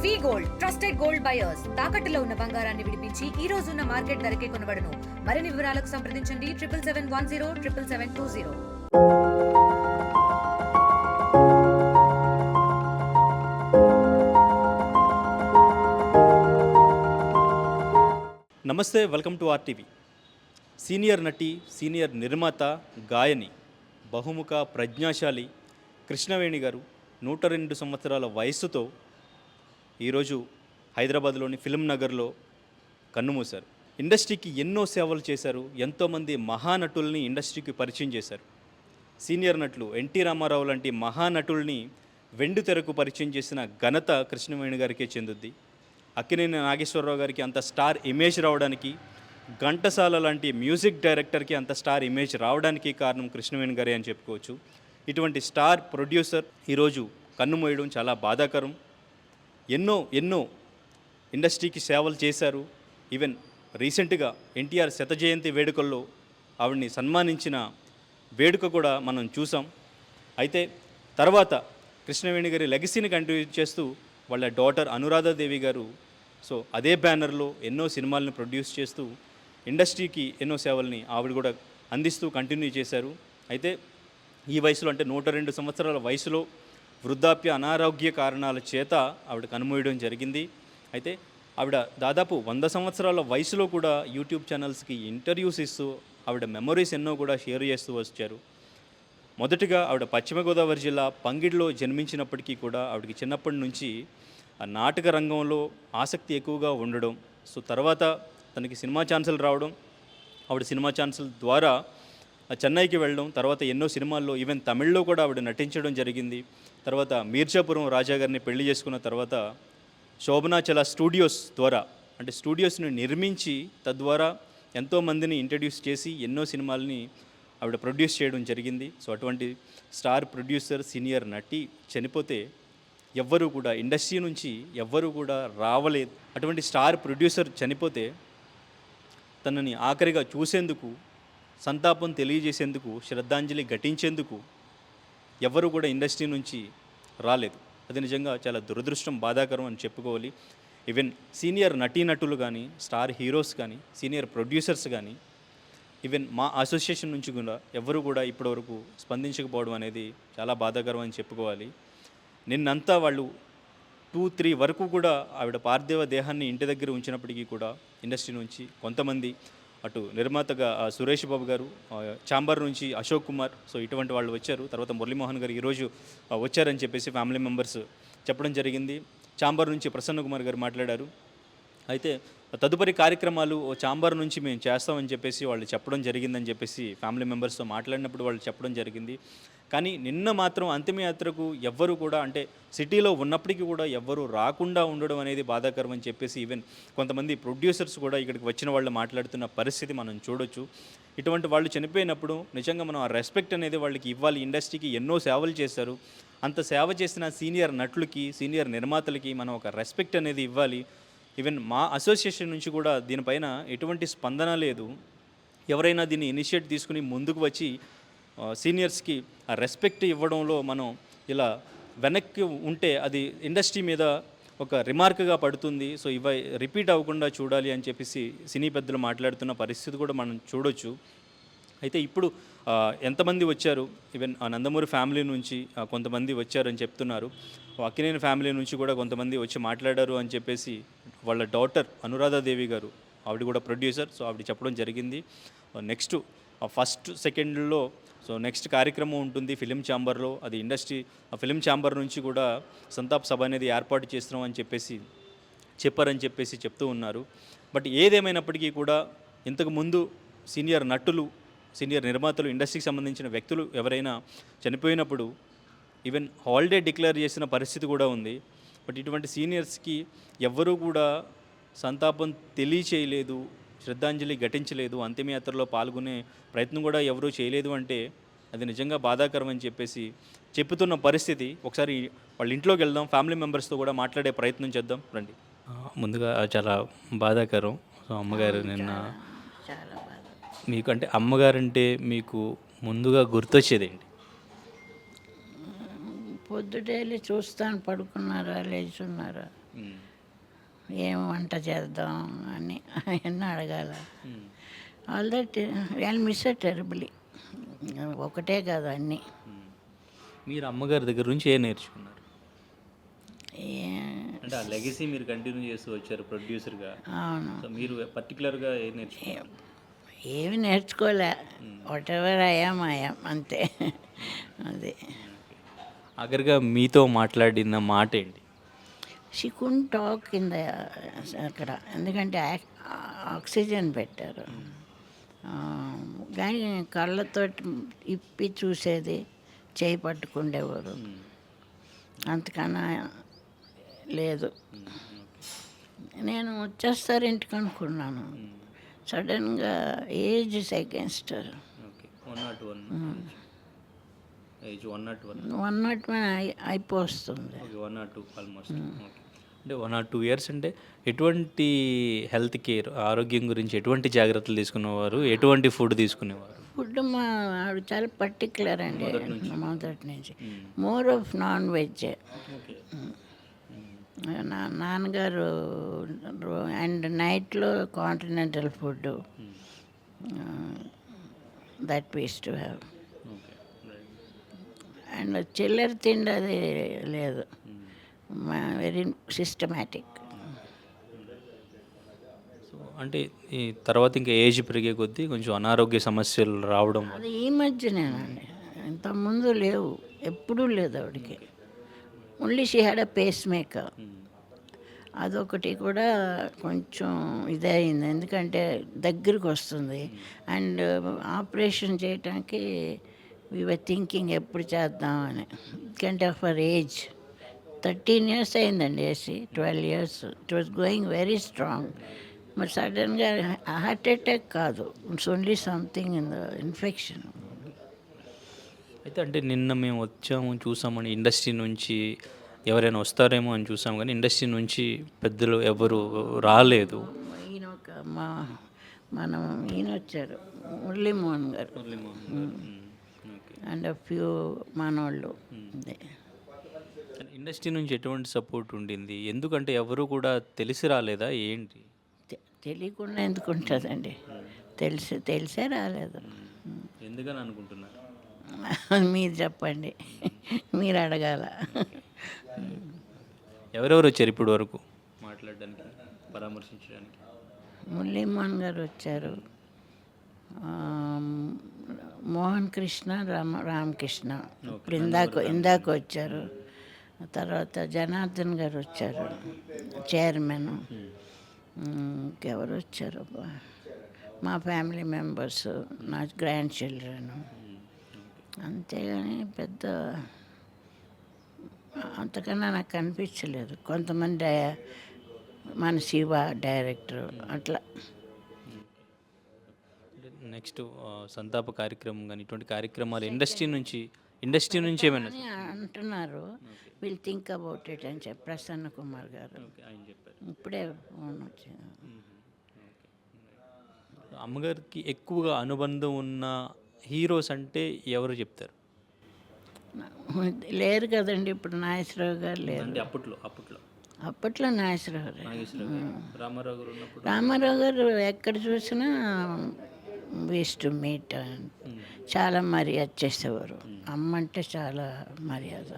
వి gold trusted gold buyers తాకట్టులో ఉన్న బంగారాన్ని విడిపించి ఈ రోజు ఉన్న మార్కెట్ ధరకే కొనబడును. మరిన్ని వివరాలకు సంప్రదించండి 7771 77720. నమస్తే, వెల్కమ్ టు ఆర్టీవీ. సీనియర్ నటి, సీనియర్ నిర్మాత, గాయని, బహుముఖ ప్రజ్ఞాశాలి కృష్ణవేణి గారు 102 సంవత్సరాల వయస్సుతో ఈరోజు హైదరాబాద్లోని ఫిల్మ్ నగర్లో కన్నుమూశారు. ఇండస్ట్రీకి ఎన్నో సేవలు చేశారు. ఎంతోమంది మహానటుల్ని ఇండస్ట్రీకి పరిచయం చేశారు. సీనియర్ నటులు ఎన్టీ రామారావు లాంటి మహానటుల్ని వెండి తెరకు పరిచయం చేసిన ఘనత కృష్ణవేణి గారికే చెందుద్ది. అక్కినేని నాగేశ్వరరావు గారికి అంత స్టార్ ఇమేజ్ రావడానికి, ఘంటసాల లాంటి మ్యూజిక్ డైరెక్టర్కి అంత స్టార్ ఇమేజ్ రావడానికి కారణం కృష్ణవేణి గారే అని చెప్పుకోవచ్చు. ఇటువంటి స్టార్ ప్రొడ్యూసర్ ఈరోజు కన్నుమూయడం చాలా బాధాకరం. ఎన్నో ఇండస్ట్రీకి సేవలు చేశారు. ఈవెన్ రీసెంట్గా ఎన్టీఆర్ శత జయంతి వేడుకల్లో ఆవిడ్ని సన్మానించిన వేడుక కూడా మనం చూసాం. అయితే తర్వాత కృష్ణవేణి గారి లెగసీని కంటిన్యూ చేస్తూ వాళ్ళ డాటర్ అనురాధాదేవి గారు అదే బ్యానర్లో ఎన్నో సినిమాలను ప్రొడ్యూస్ చేస్తూ ఇండస్ట్రీకి ఎన్నో సేవల్ని ఆవిడ కూడా అందిస్తూ కంటిన్యూ చేశారు. అయితే ఈ వయసులో, అంటే 102 సంవత్సరాల వయసులో వృద్ధాప్య అనారోగ్య కారణాల చేత ఆవిడ కనుమూయడం జరిగింది. అయితే ఆవిడ దాదాపు 100 సంవత్సరాల వయసులో కూడా యూట్యూబ్ ఛానల్స్కి ఇంటర్వ్యూస్ ఇస్తూ ఆవిడ మెమరీస్ ఎన్నో కూడా షేర్ చేస్తూ వచ్చారు. మొదటిగా ఆవిడ పశ్చిమ గోదావరి జిల్లా పంగిడిలో జన్మించినప్పటికీ కూడా ఆవిడకి చిన్నప్పటి నుంచి నాటక రంగంలో ఆసక్తి ఎక్కువగా ఉండడం, తర్వాత తనకి సినిమా ఛాన్సులు రావడం, ఆవిడ సినిమా ఛాన్సుల ద్వారా చెన్నైకి వెళ్ళడం, తర్వాత ఎన్నో సినిమాల్లో ఈవెన్ తమిళ్లో కూడా ఆవిడ నటించడం జరిగింది. తర్వాత మీర్జాపురం రాజా గారిని పెళ్లి చేసుకున్న తర్వాత శోభనాచల స్టూడియోస్ ద్వారా, అంటే స్టూడియోస్ని నిర్మించి తద్వారా ఎంతోమందిని ఇంట్రడ్యూస్ చేసి ఎన్నో సినిమాలని ఆవిడ ప్రొడ్యూస్ చేయడం జరిగింది. అటువంటి స్టార్ ప్రొడ్యూసర్, సీనియర్ నటి చనిపోతే ఎవ్వరూ కూడా ఇండస్ట్రీ నుంచి ఎవ్వరూ కూడా రావలేదు. అటువంటి స్టార్ ప్రొడ్యూసర్ చనిపోతే తనని ఆఖరిగా చూసేందుకు, సంతాపం తెలియజేసేందుకు, శ్రద్ధాంజలి ఘటించేందుకు ఎవ్వరూ కూడా ఇండస్ట్రీ నుంచి రాలేదు. అది నిజంగా చాలా దురదృష్టం, బాధాకరం అని చెప్పుకోవాలి. ఈవెన్ సీనియర్ నటీనటులు కానీ, స్టార్ హీరోస్ కానీ, సీనియర్ ప్రొడ్యూసర్స్ కానీ, ఈవెన్ మా అసోసియేషన్ నుంచి కూడా ఎవ్వరూ కూడా ఇప్పటివరకు స్పందించకపోవడం అనేది చాలా బాధాకరం అని చెప్పుకోవాలి. నిన్నంతా వాళ్ళు 2-3 వరకు కూడా ఆవిడ పార్థివ దేహాన్ని ఇంటి దగ్గర ఉంచినప్పటికీ కూడా ఇండస్ట్రీ నుంచి కొంతమంది, అటు నిర్మాతగా సురేష్ బాబు గారు, ఛాంబర్ నుంచి అశోక్ కుమార్, ఇటువంటి వాళ్ళు వచ్చారు. తర్వాత మురళీమోహన్ గారు ఈరోజు వచ్చారని చెప్పేసి ఫ్యామిలీ మెంబర్స్ చెప్పడం జరిగింది. ఛాంబర్ నుంచి ప్రసన్న కుమార్ గారు మాట్లాడారు. అయితే తదుపరి కార్యక్రమాలు ఛాంబర్ నుంచి మేము చేస్తామని చెప్పేసి వాళ్ళు చెప్పడం జరిగిందని చెప్పేసి ఫ్యామిలీ మెంబర్స్తో మాట్లాడినప్పుడు వాళ్ళు చెప్పడం జరిగింది. కానీ నిన్న మాత్రం అంతిమయాత్రకు ఎవ్వరూ కూడా, అంటే సిటీలో ఉన్నప్పటికీ కూడా ఎవ్వరూ రాకుండా ఉండడం అనేది బాధాకరం అని చెప్పేసి ఈవెన్ కొంతమంది ప్రొడ్యూసర్స్ కూడా ఇక్కడికి వచ్చిన వాళ్ళు మాట్లాడుతున్న పరిస్థితి మనం చూడొచ్చు. ఇటువంటి వాళ్ళు చనిపోయినప్పుడు నిజంగా మనం ఆ రెస్పెక్ట్ అనేది వాళ్ళకి ఇవ్వాలి. ఇండస్ట్రీకి ఎన్నో సేవలు చేశారు. అంత సేవ చేసిన సీనియర్ నటులకి, సీనియర్ నిర్మాతలకి మనం ఒక రెస్పెక్ట్ అనేది ఇవ్వాలి. ఈవెన్ మా అసోసియేషన్ నుంచి కూడా దీనిపైన ఎటువంటి స్పందన లేదు. ఎవరైనా దీన్ని ఇనిషియేట్ తీసుకుని ముందుకు వచ్చి సీనియర్స్కి ఆ రెస్పెక్ట్ ఇవ్వడంలో మనం ఇలా వెనక్కి ఉంటే అది ఇండస్ట్రీ మీద ఒక రిమార్క్గా పడుతుంది. ఇవి రిపీట్ అవ్వకుండా చూడాలి అని చెప్పేసి సినీ పెద్దలు మాట్లాడుతున్న పరిస్థితి కూడా మనం చూడొచ్చు. అయితే ఇప్పుడు ఎంతమంది వచ్చారు, ఈవెన్ నందమూరి ఫ్యామిలీ నుంచి కొంతమంది వచ్చారని చెప్తున్నారు. అక్కినేని ఫ్యామిలీ నుంచి కూడా కొంతమంది వచ్చి మాట్లాడారు అని చెప్పేసి వాళ్ళ డాటర్ అనురాధాదేవి గారు, ఆవిడ కూడా ప్రొడ్యూసర్, ఆవిడ చెప్పడం జరిగింది. నెక్స్ట్ ఫస్ట్ సెకండ్లో నెక్స్ట్ కార్యక్రమం ఉంటుంది ఫిలిం ఛాంబర్లో. అది ఇండస్ట్రీ ఫిలిం ఛాంబర్ నుంచి కూడా సంతాప సభ అనేది ఏర్పాటు చేస్తున్నాం అని చెప్పేసి చెప్పారని చెప్పేసి చెప్తూ ఉన్నారు. బట్ ఏదేమైనప్పటికీ కూడా ఇంతకుముందు సీనియర్ నటులు, సీనియర్ నిర్మాతలు, ఇండస్ట్రీకి సంబంధించిన వ్యక్తులు ఎవరైనా చనిపోయినప్పుడు ఈవెన్ హాలిడే డిక్లేర్ చేసిన పరిస్థితి కూడా ఉంది. బట్ ఇటువంటి సీనియర్స్కి ఎవ్వరూ కూడా సంతాపం తెలియచేయలేదు, శ్రద్ధాంజలి ఘటించలేదు, అంతిమయాత్రలో పాల్గొనే ప్రయత్నం కూడా ఎవరూ చేయలేదు. అంటే అది నిజంగా బాధాకరం అని చెప్పేసి చెప్పుతున్న పరిస్థితి. ఒకసారి వాళ్ళ ఇంట్లోకి వెళ్దాం, ఫ్యామిలీ మెంబర్స్తో కూడా మాట్లాడే ప్రయత్నం చేద్దాం రండి. ముందుగా చాలా బాధాకరం. అమ్మగారు నిన్న మీకు, అంటే అమ్మగారంటే మీకు ముందుగా గుర్తొచ్చేది ఏంటి? పొద్దుటేళ్ళి చూస్తాను పడుకున్నారా లేచున్నారా మ్మ్. ఏం వంట చేద్దాం అని అవన్నీ అడగాల. Hmm. All that I miss terribly. ఒకటే కాదు అన్నీ. మ్మ్. మీరు అమ్మగారి దగ్గర నుంచి ఏం నేర్చుకున్నారు? అంటే ఆ లెగసీ మీరు కంటిన్యూ చేస్తూ వచ్చారు ప్రొడ్యూసర్గా. అవును, సో మీరు పర్టికులర్గా ఏం నేర్చుకున్నారు? ఏమి నేర్చుకోలే. వాట్ ఎవర్ ఐఎమ్ అంతే. అది ఆఖరిగా మీతో మాట్లాడిన మాట ఏంటి? She could talk in the అక్కడ, ఎందుకంటే ఆక్సిజన్ పెట్టారు. కానీ కళ్ళతో ఇప్పి చూసేది, చేయి పట్టుకుండేవారు, అంతకన్నా లేదు. నేను వచ్చేస్తారు ఇంటికి అనుకున్నాను. సడన్గా ఏజ్ అగేన్స్ట్ ఓకే 101 ఏజ్ 101 101 అయిపోతుంది. Okay 102 almost. ఓకే అంటే 102 ఇయర్స్ అంటే ఎటువంటి హెల్త్ కేర్, ఆరోగ్యం గురించి ఎటువంటి జాగ్రత్తలు తీసుకునేవారు? ఎటువంటి ఫుడ్ తీసుకునేవారు? ఫుడ్ మా ఆవిడ చాలా పర్టికులర్ అండి మొదటి నుంచి. More of non veg. Okay నాన్నగారు అండ్ నైట్లో continental food that piece to have. Okay and చిల్లర తిండి అది లేదు, వెరీ సిస్టమేటిక్. సో అంటే ఈ తర్వాత ఇంకా ఏజ్ పెరిగే కొద్దీ కొంచెం అనారోగ్య సమస్యలు రావడం అది ఈ మధ్యనేనండి, ఇంతకుముందు లేవు, ఎప్పుడూ లేదు ఆవిడకి. Only she had a pacemaker. అదొకటి కూడా కొంచెం ఇదే అయింది, ఎందుకంటే దగ్గరికి వస్తుంది. అండ్ ఆపరేషన్ చేయటానికి వీ వర్ థింకింగ్ ఎప్పుడు చేద్దామని, ఎందుకంటే ఆఫ్ అవర్ ఏజ్ 13 years అయిందండి వేసి, 12 years. It was going very strong. మరి సడన్గా హార్ట్ అటాక్ కాదు, it's only something in the infection. అయితే అంటే నిన్న మేము వచ్చాము చూసామని ఇండస్ట్రీ నుంచి ఎవరైనా వస్తారేమో అని చూసాం, కానీ ఇండస్ట్రీ నుంచి పెద్దలు ఎవరు రాలేదు. ఈయన ఒక మనం ఈయన వచ్చారు, మురళీమోహన్ గారు, అండ్ ఫ్యూ మనోళ్ళు. ఇండస్ట్రీ నుంచి ఎటువంటి సపోర్ట్ ఉండింది? ఎందుకంటే ఎవరు కూడా తెలిసి రాలేదా ఏంటి? తెలియకుండా ఎందుకు ఉంటుందండి, తెలిసే రాలేదు. ఎందుకని అనుకుంటున్నారు? మీరు చెప్పండి, మీరు అడగాల. ఎవరెవరు వచ్చారు ఇప్పుడు వరకు మాట్లాడడానికి, పరామర్శించడానికి? మురళీమోహన్ గారు వచ్చారు, మోహన్ కృష్ణ, రామకృష్ణ ఇప్పుడు ఇందాక వచ్చారు. తర్వాత జనార్దన్ గారు వచ్చారు, చైర్మన్. ఇంకెవరు వచ్చారు, మా ఫ్యామిలీ మెంబర్స్, నా గ్రాండ్ చిల్డ్రన్. అంతేగాని పెద్ద అంతకన్నా నాకు కనిపించలేదు. కొంతమంది మన శివ డైరెక్టర్ అట్లా. నెక్స్ట్ సంతాప కార్యక్రమం కానీ ఇటువంటి కార్యక్రమాలు ఇండస్ట్రీ నుంచి ఏమైనా అని అంటున్నారు. విల్ థింక్ అబౌట్ ఇట్ అని చెప్పి ప్రసన్న కుమార్ గారు ఆయన చెప్పారు. ఇప్పుడే ఫోన్ వచ్చింది. అమ్మగారికి ఎక్కువగా అనుబంధం ఉన్న హీరోస్ అంటే ఎవరు చెప్తారు? లేరు కదండి ఇప్పుడు, నాగేశ్వరరావు గారు లేరు. అంటే అప్పట్లో నాగేశ్వరరావు గారు. రామారావు గారు ఉన్నప్పుడు రామారావు గారు ఎక్కడ చూసినా వేస్ట్ టు మీట్, చాలా మర్యాద చేసేవారు. అమ్మ అంటే చాలా మర్యాద.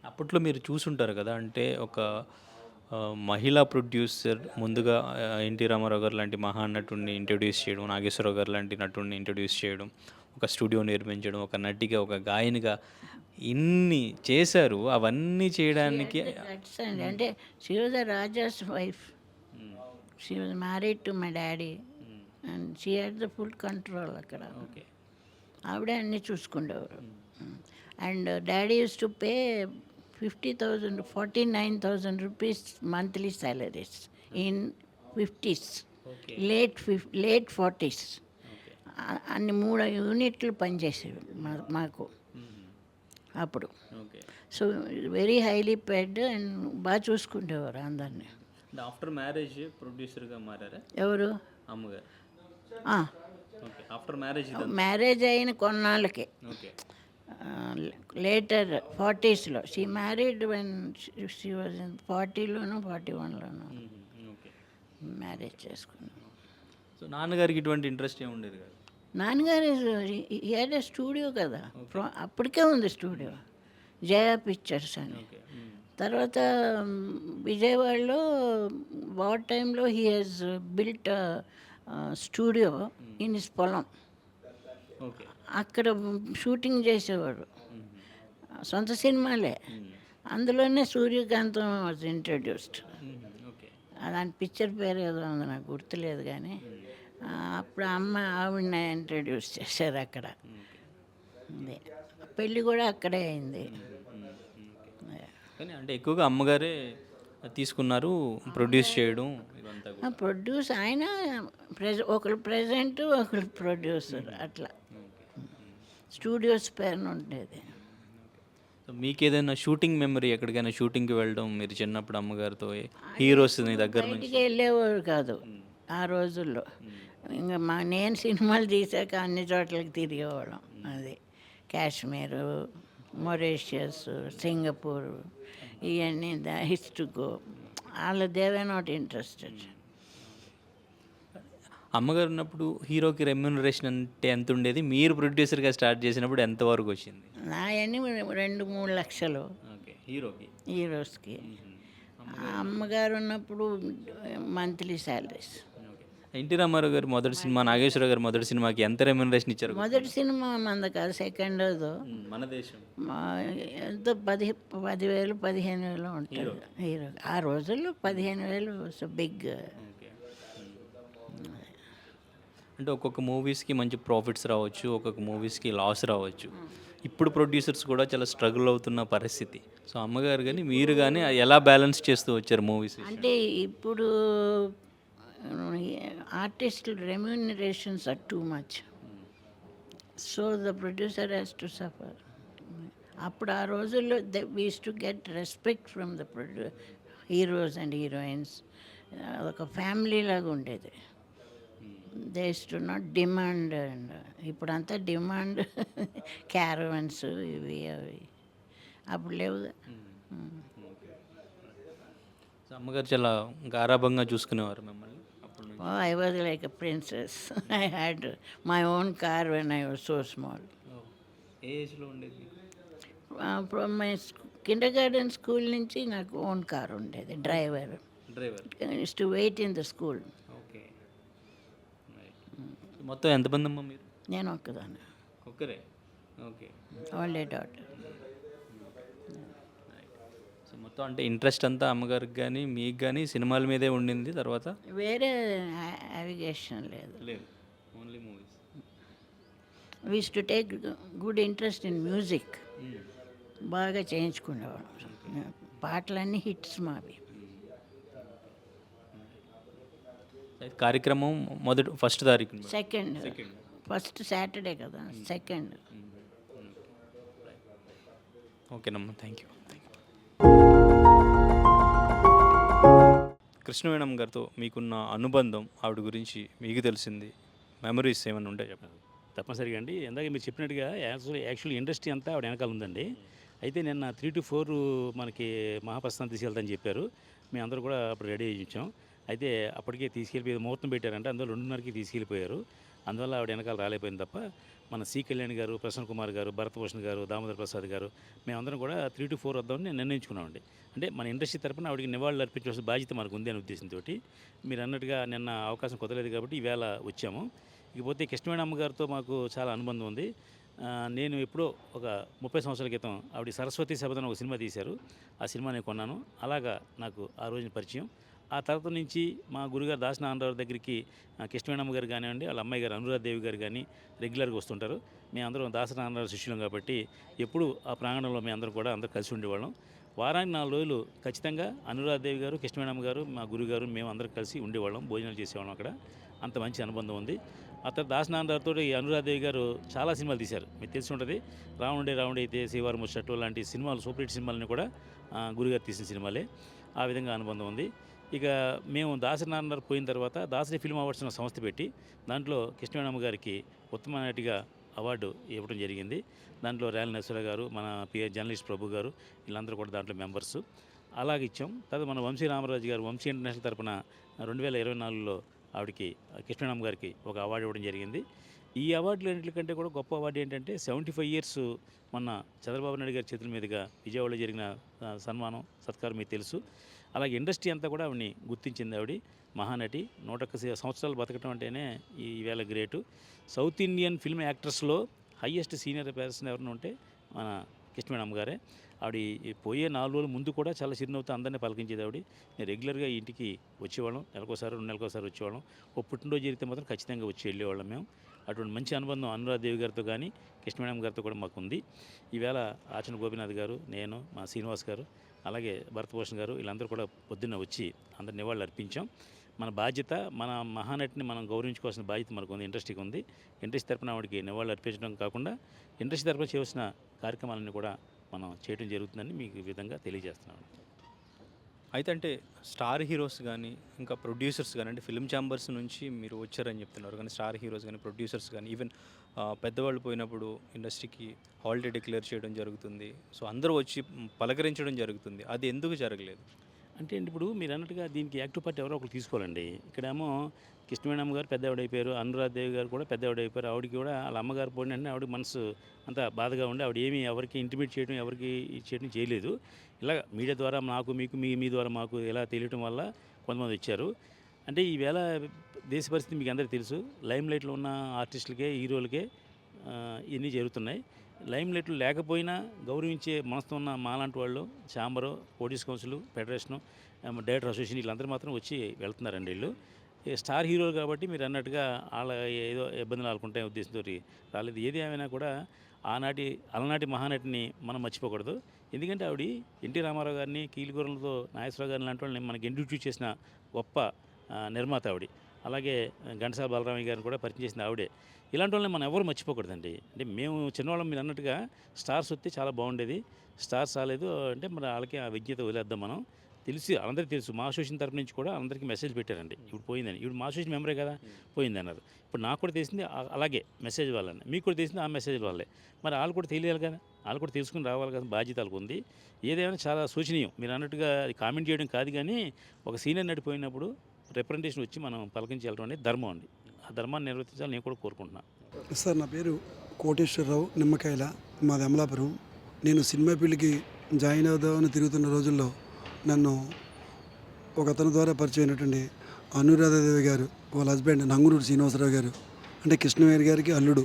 అప్పట్లో మీరు చూసుంటారు కదా, అంటే ఒక మహిళా ప్రొడ్యూసర్ ముందుగా ఎన్టీ రామారావు గారు లాంటి మహానటుడిని ఇంట్రడ్యూస్ చేయడం, నాగేశ్వరరావు గారు లాంటి నటుడిని ఇంట్రడ్యూస్ చేయడం, ఒక స్టూడియో నిర్మించడం, ఒక నటిగా, ఒక గాయనిగా ఇన్ని చేశారు. అవన్నీ చేయడానికి అంటే she was a Raja's wife. She was married to my daddy and she had the full control అక్కడ. ఆవిడే అన్నీ చూసుకుండేవారు. And daddy used to pay 50,000, 49,000 rupees monthly salaries in 50s, late 40s. అన్ని 3 యూనిట్లు పనిచేసేవి మాకు అప్పుడు. So very highly paid and బాగా చూసుకుంటేవారు అందరినీ. ఆఫ్టర్ మ్యారేజ్ ప్రొడ్యూసర్గా మారారా ఎవరు? అమ్మగారు. ఆఫ్టర్ మ్యారేజ్ మ్యారేజ్ అయిన కొన్నాళ్ళకి. లేటర్ 40స్లో she married when she was in 40లోనూ 41లోనూ ఓకే. మ్యారేజ్ చేసుకున్నాం. సో నాన్నగారికి ఇటువంటి ఇంట్రెస్ట్ ఏమి ఉండేది కాదు. నాన్నగారు ఏడే స్టూడియో కదా, అప్పటికే ఉంది స్టూడియో, జయ పిక్చర్స్ అని. ఓకే. తర్వాత విజయవాడలో వార్ టైంలో he he's built studio in his పొలం. ఓకే. అక్కడ షూటింగ్ చేసేవాడు, సొంత సినిమాలే. అందులోనే సూర్యకాంతం వాజ్ ఇంట్రడ్యూస్డ్. ఓకే. దాని పిక్చర్ పేరు ఏదో ఉంది, నాకు గుర్తులేదు కానీ అప్పుడు ఆవిడని ఇంట్రడ్యూస్ చేశారు అక్కడ. అదే పెళ్ళి కూడా అక్కడే అయింది. కానీ అంటే ఎక్కువగా అమ్మగారే తీసుకున్నారు ప్రొడ్యూస్ చేయడం ఇదంతా కూడా. ప్రొడ్యూస్ ఆయన ఒకరు ప్రెజెంట్ ఒకరు ప్రొడ్యూసర్ అట్లా స్టూడియోస్ పేరున ఉండేది. సో మీకు ఏదైనా షూటింగ్ మెమరీ, ఎక్కడికైనా షూటింగ్కి వెళ్ళడం మీరు చిన్నప్పుడు అమ్మగారితో హీరోస్ దగ్గర నుంచి? బయటికి వెళ్ళేవారు కాదు ఆ రోజుల్లో. ఇంకా నేను సినిమాలు తీసాక అన్ని చోట్లకి తిరిగేవాళ్ళం. అది కాశ్మీరు, మొరీషియస్, సింగపూర్, ఇవన్నీ హిస్టుకో వాళ్ళు దేవే నాట్ ఇంట్రెస్టెడ్. అమ్మగారు ఉన్నప్పుడు హీరోకి రెమ్యూనరేషన్ అంటే ఎంత ఉండేది? మీరు ప్రొడ్యూసర్గా స్టార్ట్ చేసినప్పుడు ఎంతవరకు వచ్చింది? నాయన్ని 2-3 లక్షలు ఓకే. హీరోకి హీరోస్కి. అమ్మగారు ఉన్నప్పుడు మంత్లీ శాలరీస్. ఎన్టీ రామారావు గారు మొదటి సినిమా, నాగేశ్వరరావు గారు మొదటి సినిమాకి ఎంత రెమ్యూనరేషన్ ఇచ్చారు? మొదటి సినిమా మంద కాదు, సెకండ్ ఏదో మన దేశం ఎంతో 10,000 15,000 ఉంటుంది హీరో. ఆ రోజుల్లో 15,000 సో బిగ్. అంటే ఒక్కొక్క మూవీస్కి మంచి ప్రాఫిట్స్ రావచ్చు, ఒక్కొక్క మూవీస్కి లాస్ రావచ్చు. ఇప్పుడు ప్రొడ్యూసర్స్ కూడా చాలా స్ట్రగుల్ అవుతున్న పరిస్థితి. సో అమ్మగారు కానీ మీరు కానీ ఎలా బ్యాలెన్స్ చేస్తూ వచ్చారు మూవీస్? అంటే ఇప్పుడు ఆర్టిస్టులు remunerations are too much, so the producer has to suffer. అప్పుడు ఆ రోజుల్లో we use to get respect from the heroes and heroines. ఒక ఫ్యామిలీ లాగా ఉండేది. They use to not demand. And ఇప్పుడంతా డిమాండ్ క్యారవన్స్ ఇవి అవి, అప్పుడు లేవు. సో అమ్మగారు చాలా గారాభంగా చూసుకునేవారు మిమ్మల్ని? Oh, I was like a princess. I had my own car when I was so small. ఏ ఏజ్లో ఉండేది? From my kindergarten school నుంచి నాకు ఓన్ కార్ ఉండేది, driver. Use to wait in the school. Okay. మొత్తం ఎంతమంది అమ్మ మీరు? నేను ఒక్కదాన్ని, ఒక్కరే. ఓకే. Only daughter. సో మొత్తం అంటే ఇంట్రెస్ట్ అంతా అమ్మగారికి కానీ మీకు కానీ సినిమాల మీదే ఉండింది? తర్వాత వేరే నావిగేషన్ లేదు. లేదు, only movies. We use to take good interest in music. బాగా చేయించుకునేవాళ్ళం. పాటలన్నీ హిట్స్ మావి. కార్యక్రమం ఫస్ట్ తారీఖు? సెకండ్. ఫస్ట్ సాటర్డే కదా, సెకండ్. ఓకేనమ్మా, థ్యాంక్ యూ. కృష్ణవేణం గారితో మీకున్న అనుబంధం, ఆవిడ గురించి మీకు తెలిసింది, మెమరీస్ ఏమైనా ఉంటాయి చెప్పండి. తప్పనిసరిగా అండి. ఇందాక మీరు చెప్పినట్టుగా యాక్చువల్లీ ఇండస్ట్రీ అంతా ఆవిడ వెనకాల ఉందండి. అయితే నిన్న 3 to 4 మనకి మహాప్రస్థానం తీసుకెళ్తామని చెప్పారు. మేమందరూ కూడా అప్పుడు రెడీ అయ్యి ఇచ్చాం. అయితే అప్పటికే తీసుకెళ్ళిపోయి ముహూర్తం పెట్టారంటే అందులో 2:30కి తీసుకెళ్ళిపోయారు. అందువల్ల ఆవిడ వెనకాల రాలేకపోయింది తప్ప మన సి కళ్యాణ్ గారు, ప్రసన్న కుమార్ గారు, భరతభూషణ్ గారు, దామోదర్ ప్రసాద్ గారు, మేమందరం కూడా 3 to 4 వద్దామని నిర్ణయించుకున్నామండి. అంటే మన ఇండస్ట్రీ తరపున ఆవిడకి నివాళులు అర్పించవలసిన బాధ్యత మనకు ఉంది అనే ఉద్దేశంతో మీరు అన్నట్టుగా నిన్న అవకాశం కుదరలేదు కాబట్టి ఈవేళ వచ్చాము. ఇకపోతే కృష్ణవేణి అమ్మగారితో మాకు చాలా అనుబంధం ఉంది. నేను ఎప్పుడో ఒక 30 సంవత్సరాల క్రితం ఆవిడ సరస్వతి శబదం ఒక సినిమా తీశారు. ఆ సినిమా నేను కొన్నాను. అలాగా నాకు ఆ రోజున పరిచయం. ఆ తర్వాత నుంచి మా గురుగారు దాసనారాయణరావు దగ్గరికి కృష్ణవేణమ్మ గారు కానివ్వండి, వాళ్ళ అమ్మాయి గారు అనురాధదేవి గారు కానీ రెగ్యులర్గా వస్తుంటారు. మేమందరం దాసనారాయణరావు శిష్యులం కాబట్టి ఎప్పుడు ఆ ప్రాంగణంలో అందరూ కలిసి ఉండేవాళ్ళం. వారానికి 4 రోజులు ఖచ్చితంగా అనురాధదేవి గారు, కృష్ణవేణమ్మ గారు, మా గురుగారు, మేము అందరం కలిసి ఉండేవాళ్ళం, భోజనాలు చేసేవాళ్ళం అక్కడ. అంత మంచి అనుబంధం ఉంది. ఆ తర్వాత దాసనారాయణరావుతో ఈ అనురాధదేవి గారు చాలా సినిమాలు తీశారు, మీకు తెలిసి ఉంటుంది. రావుండే అయితే, శ్రీవారి ముచ్చట్టు లాంటి సినిమాలు, సూపర్ హిట్ సినిమాలని కూడా గురుగారు తీసిన సినిమాలే. ఆ విధంగా అనుబంధం ఉంది. ఇక మేము దాసనారాయణ పోయిన తర్వాత దాసరి ఫిల్మ్ అవార్డ్స్ అనే సంస్థ పెట్టి దాంట్లో కృష్ణవేణమ్మ గారికి ఉత్తమ నటిగా అవార్డు ఇవ్వడం జరిగింది. దాంట్లో రేల నరసింహరావు గారు, మన జర్నలిస్ట్ ప్రభు గారు, వీళ్ళందరూ కూడా దాంట్లో మెంబర్సు. అలాగే ఇచ్చాం. తర్వాత మన వంశీ రామరాజు గారు వంశీ ఇంటర్నేషనల్ తరపున 2024లో ఆవిడకి కృష్ణమ్మ గారికి ఒక అవార్డు ఇవ్వడం జరిగింది. ఈ అవార్డులు అన్నింటికంటే కూడా గొప్ప అవార్డు ఏంటంటే 75 ఇయర్స్ మొన్న చంద్రబాబు నాయుడు గారి చేతుల మీదుగా విజయవాడలో జరిగిన సన్మానం సత్కారం మీకు తెలుసు. అలాగే ఇండస్ట్రీ అంతా కూడా ఆవిడని గుర్తించింది. ఆవిడ మహానటి 101 సంవత్సరాలు బతకడం అంటేనే ఈవేళ గ్రేటు. సౌత్ ఇండియన్ ఫిల్మ్ యాక్టర్స్లో హయ్యెస్ట్ సీనియర్ పర్సన్ ఎవరైనా ఉంటే మన కృష్ణమ్మ గారే. ఆవిడ పోయే 4 రోజుల ముందు కూడా చాలా చిరునవ్వుతో అందరినీ పలకించేది ఆవిడ. నేను రెగ్యులర్గా ఇంటికి వచ్చేవాళ్ళం, నెలకోసారి 2 నెలలకోసారి వచ్చేవాళ్ళం. ఓ పుట్టినరోజు జరిగితే మాత్రం ఖచ్చితంగా వచ్చి వెళ్ళేవాళ్ళం మేము. అటువంటి మంచి అనుబంధం అనురాధ దేవి గారితో కానీ కృష్ణమేడం గారితో కూడా మాకు ఉంది. ఈవేళ ఆచన గోపీనాథ్ గారు, నేను, మా శ్రీనివాస్ గారు, అలాగే భరతభూషణ్ గారు వీళ్ళందరూ కూడా పొద్దున్న వచ్చి అందరు నివాళులు అర్పించాం. మన బాధ్యత, మన మహానటిని మనం గౌరవించుకోవాల్సిన బాధ్యత మనకు ఉంది, ఇండస్ట్రీకి ఉంది. ఇండస్ట్రీ తరపున ఆవిడకి నివాళులు అర్పించడం కాకుండా ఇండస్ట్రీ తరపున చేయవలసిన కార్యక్రమాలన్నీ కూడా మనం చేయడం జరుగుతుందని మీకు ఈ విధంగా తెలియజేస్తున్నాను. అయితే అంటే స్టార్ హీరోస్ కానీ ఇంకా ప్రొడ్యూసర్స్ కానీ అంటే ఫిల్మ్ ఛాంబర్స్ నుంచి మీరు వచ్చారని చెప్తున్నారు, కానీ స్టార్ హీరోస్ కానీ ప్రొడ్యూసర్స్ కానీ ఈవెన్ పెద్దవాళ్ళు పోయినప్పుడు ఇండస్ట్రీకి హాలిడే డిక్లేర్ చేయడం జరుగుతుంది. సో అందరూ వచ్చి పలకరించడం జరుగుతుంది. అది ఎందుకు జరగలేదు? అంటే ఇప్పుడు మీరు అన్నట్టుగా దీనికి యాక్టివ్ పార్టీ ఎవరో ఒకరు తీసుకోవాలండి. ఇక్కడేమో కృష్ణవేణమ్మ గారు పెద్దవాడైపోయారు, అనురాధ దేవి గారు కూడా పెద్దవాడైపోయారు. ఆవిడకి కూడా వాళ్ళ అమ్మగారు పోయిన వెంటనే ఆవిడ మనసు అంతా బాధగా ఉండి ఆవిడ ఏమీ ఎవరికి ఇంటిమేట్ చేయడం, ఎవరికి చేయడం చేయలేదు. ఇలా మీడియా ద్వారా నాకు మీకు, మీ ద్వారా మాకు ఇలా తెలియటం వల్ల కొంతమంది వచ్చారు. అంటే ఈవేళ దేశ పరిస్థితి మీకు అందరికీ తెలుసు. లైమ్ లైట్లో ఉన్న ఆర్టిస్టులకే, హీరోలకే ఇవన్నీ జరుగుతున్నాయి. లైమ్ లైట్లు లేకపోయినా గౌరవించే మనసుతో ఉన్న మాలాంటి వాళ్ళు, chamber, police council, federation, director association వీళ్ళందరూ మాత్రం వచ్చి వెళ్తున్నారండి. వీళ్ళు స్టార్ హీరోలు కాబట్టి మీరు అన్నట్టుగా వాళ్ళ ఏదో ఇబ్బందులు ఆడుకుంటాయి ఉద్దేశంతో రాలేదు. ఏది ఏమైనా కూడా అలనాటి మహానటిని మనం మర్చిపోకూడదు. ఎందుకంటే ఆవిడ ఎన్టీ రామారావు గారిని, కీలుగూరలతో నాగేశ్వరరావు గారిని లాంటి వాళ్ళని మనకి ఇంట్రడ్యూస్ చేసిన గొప్ప నిర్మాత ఆవిడ. అలాగే ఘంటసాల బలరామయ్య గారిని కూడా పరిచయం చేసిన ఆవిడే. ఇలాంటి వాళ్ళని మనం ఎవరు మర్చిపోకూడదండి. అంటే మేము చిన్నవాళ్ళం మీరు అన్నట్టుగా స్టార్స్ వస్తే చాలా బాగుండేది. స్టార్స్ రాలేదు అంటే మరి వాళ్ళకి ఆ విజ్ఞత వదిలేద్దాం మనం. అందరికీ తెలుసు. మా అసోసియేషన్ తరపు నుంచి కూడా అందరికీ మెసేజ్ పెట్టారండి, ఇప్పుడు పోయిందని. ఇప్పుడు మా అసోసియేషన్ మెంబరే కదా పోయింది అన్నారు. ఇప్పుడు నాకు కూడా తెలిసింది అలాగే మెసేజ్ వాళ్ళని, మీకు కూడా తెలిసింది ఆ మెసేజ్ వాళ్ళే. మరి వాళ్ళు కూడా తెలియాలి కదా, వాళ్ళు కూడా తెలుసుకుని రావాలి కదా, బాధ్యత వాళ్ళకు ఉంది. ఏదేమైనా చాలా శోచనీయం. మీరు అన్నట్టుగా కామెంట్ చేయడం కాదు, కానీ ఒక సీనియర్ నడిపోయినప్పుడు రిప్రజెంటేషన్ వచ్చి మనం పలకించి వెళ్ళడం అనేది ధర్మం అండి. ఆ ధర్మాన్ని నిర్వర్తించాలని నేను కూడా కోరుకుంటున్నాను. సార్, నా పేరు కోటేశ్వరరావు, నిమ్మకాయల, మాది అమలాపురం. నేను సినిమా ఫీల్డ్కి జాయిన్ అవుదామని తిరుగుతున్న రోజుల్లో నన్ను ఒక అతని ద్వారా పరిచయం అయినటువంటి అనురాధాదేవి గారు, వాళ్ళ హస్బెండ్ నంగునూరు శ్రీనివాసరావు గారు, అంటే కృష్ణవేణి గారికి అల్లుడు.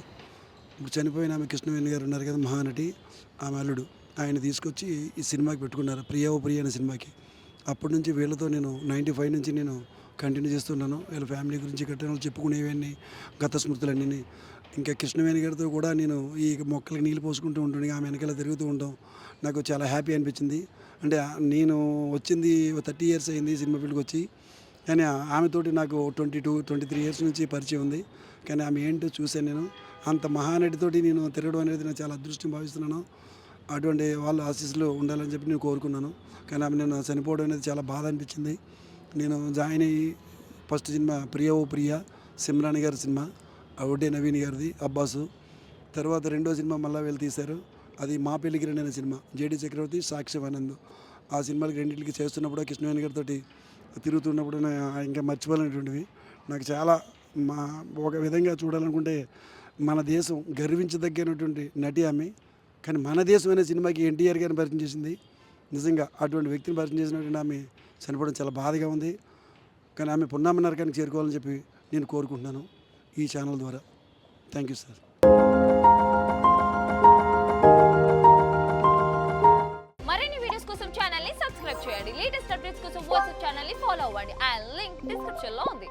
ఇప్పుడు చనిపోయిన ఆమె కృష్ణవేణి గారు ఉన్నారు కదా, మహానటి, ఆమె అల్లుడు. ఆయన తీసుకొచ్చి ఈ సినిమాకి పెట్టుకున్నారు, ప్రియా ఓ ప్రియ అనే సినిమాకి. అప్పటి నుంచి వీళ్ళతో నేను 95 నుంచి నేను కంటిన్యూ చేస్తున్నాను. వీళ్ళ ఫ్యామిలీ గురించి కట్టినట్లు చెప్పుకునేవన్నీ గత స్మృతులన్నీ. ఇంకా కృష్ణవేణి గారితో కూడా నేను ఈ మొక్కలకి నీళ్ళు పోసుకుంటూ ఉంటుండే, ఆమె వెనకాల తిరుగుతూ ఉంటాం. నాకు చాలా హ్యాపీ అనిపించింది. అంటే నేను వచ్చింది 30 ఇయర్స్ అయింది సినిమా ఫీల్డ్కి వచ్చి, కానీ ఆమెతోటి నాకు 23 ఇయర్స్ నుంచి పరిచయం ఉంది. కానీ ఆమె ఏంటో చూశాను నేను. అంత మహానటితోటి నేను తిరగడం అనేది నేను చాలా అదృష్టం భావిస్తున్నాను. అటువంటి వాళ్ళ ఆశీస్సులు ఉండాలని చెప్పి నేను కోరుకున్నాను. కానీ ఆమె నేను చనిపోవడం అనేది చాలా బాధ అనిపించింది. నేను జాయిన్ అయ్యి ఫస్ట్ సినిమా ప్రియా ఓ ప్రియ, సిమ్రాని గారి సినిమా, ఒడ్డే నవీన్ గారిది అబ్బాసు. తర్వాత రెండో సినిమా మళ్ళీ వీళ్ళు తీశారు, అది మా పెళ్ళికి రండి అనే సినిమా, జేడి చక్రవర్తి, సాక్షి ఆనంద్. ఆ సినిమాలకి రెండింటికి చేస్తున్నప్పుడు కృష్ణవేణి గారితో తిరుగుతున్నప్పుడు ఇంకా మర్చిపోలేనటువంటివి. నాకు చాలా ఒక విధంగా చూడాలనుకుంటే మన దేశం గర్వించదగినటువంటి నటి ఆమె. కానీ మన దేశం అనే సినిమాకి ఎన్టీఆర్ గారిని పరిచయం చేసింది. నిజంగా అటువంటి వ్యక్తిని పరిచయం చేసినటువంటి ఆమె చనిపోవడం చాలా బాధగా ఉంది. కానీ ఆమె పున్నామ నరకానికి చేరుకోవాలని చెప్పి నేను కోరుకుంటున్నాను ఈ ఛానల్ ద్వారా. Thank you sir. మరిన్ని వీడియోస్ కోసం ఛానల్ ని సబ్స్క్రైబ్ చేయండి. లేటెస్ట్ అప్డేట్స్ కోసం వాట్సాప్ ఛానల్ ని ఫాలో అవ్వండి. ఆ లింక్ డిస్క్రిప్షన్ లో ఉంది.